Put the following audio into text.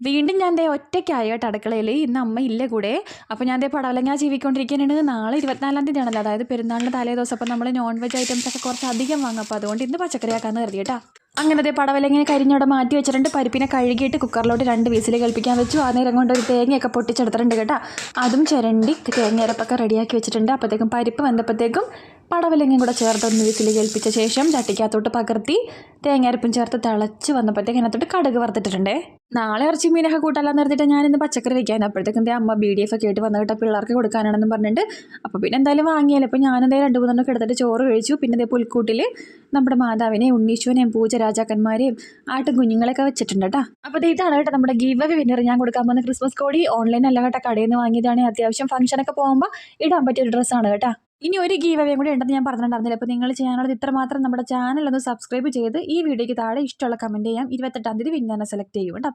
വീണ്ടും ഞാൻ ദേ ഒറ്റയ്ക്കായി കേട്ടോ അടുക്കളയിൽ. ഇന്ന് അമ്മ ഇല്ല കൂടെ. അപ്പോൾ ഞാൻ ദേ പടവലങ്ങ ചീവിക്കൊണ്ടിരിക്കുകയാണ്. നാളെ 24-ാം തീയതി ആണല്ലോ, അതായത് പെരുന്നാളിൻ്റെ തലേ ദിവസം. അപ്പോൾ നമ്മൾ നോൺ വെജ് ഐറ്റംസ് ഒക്കെ കുറച്ച് അധികം വാങ്ങും. അപ്പോൾ അതുകൊണ്ട് ഇന്ന് പച്ചക്കറിയാക്കാമെന്ന് കരുതി കേട്ടോ. അങ്ങനെ ദേ പടവലങ്ങനെ കരിഞ്ഞോടെ മാറ്റി വെച്ചിട്ടുണ്ട്. പരിപ്പിനെ കഴുകിയിട്ട് കുക്കറിലോട്ട് 2 വിസിൽ കേൾപ്പിക്കാൻ വെച്ചു. ആ നേരം കൊണ്ട് ഒരു തേങ്ങയൊക്കെ പൊട്ടിച്ചെടുത്തിട്ടുണ്ട് കേട്ടോ. അതും ചിരണ്ടി തേങ്ങയരപ്പൊക്കെ റെഡിയാക്കി വെച്ചിട്ടുണ്ട്. അപ്പോഴത്തേക്കും പരിപ്പ് വന്നപ്പോഴത്തേക്കും പടവലങ്ങയും കൂടെ ചേർത്തൊന്ന് വിസിൽ കേൾപ്പിച്ച ശേഷം ചട്ടിക്കകത്തോട്ട് പകർത്തി തേങ്ങയരപ്പും ചേർത്ത് തിളച്ച് വന്നപ്പോഴത്തേക്കും അതിനകത്തോട്ട് കടുക് വറുത്തിട്ടുണ്ടേ. നാളെ ഇറച്ചി മീനൊക്കെ കൂട്ടാമെന്ന് നിർത്തിയിട്ട് ഞാനിന്ന് പച്ചക്കറി വയ്ക്കാൻ. അപ്പോഴത്തേക്കും അമ്മ BDF ഒക്കെ ആയിട്ട് വന്നു കേട്ടോ, പിള്ളേർക്ക് കൊടുക്കാനാണെന്ന് പറഞ്ഞിട്ട്. അപ്പോൾ പിന്നെ എന്തായാലും വാങ്ങിയാലോ. അപ്പോൾ ഞാനെന്തേ 2-3 എടുത്തിട്ട് ചോറ് കഴിച്ചു. പിന്നെ ഇതേ പുൽക്കൂട്ടിൽ നമ്മുടെ മാതാവിനെയും ഉണ്ണീശ്വനെയും പൂജരാജാക്കന്മാരെയും ആട്ടും കുഞ്ഞുങ്ങളെയൊക്കെ വെച്ചിട്ടുണ്ട് കേട്ടോ. അപ്പോൾ ഇതാണ് കേട്ടോ നമ്മുടെ ഗീവ് അവേ വിന്നർ ഞാൻ കൊടുക്കാൻ പോകുന്ന ക്രിസ്മസ് കോടി. ഓൺലൈൻ അല്ല കേട്ടോ, കടയിൽ നിന്ന് വാങ്ങിയതാണ്. അത്യാവശ്യം ഫംഗ്ഷനൊക്കെ പോകുമ്പോൾ ഇടാൻ പറ്റിയൊരു ഡ്രസ്സാണ് കേട്ടോ. ഇനി ഒരു ഗീവ് അവേ കൂടി ഉണ്ടെന്ന് ഞാൻ പറഞ്ഞിട്ടുണ്ടായിരുന്നില്ല. അപ്പോൾ നിങ്ങൾ ചെയ്യാനുള്ളത് ഇത്രമാത്രം, നമ്മുടെ ചാനൽ ഒന്ന് സബ്സ്ക്രൈബ് ചെയ്ത് ഈ വീഡിയോയ്ക്ക് താഴെ ഇഷ്ടമുള്ള കമൻറ്റ് ചെയ്യാം. 28-ാം തീയതി വിന്നറിനെ സെലക്ട് ചെയ്യും കേട്ടോ.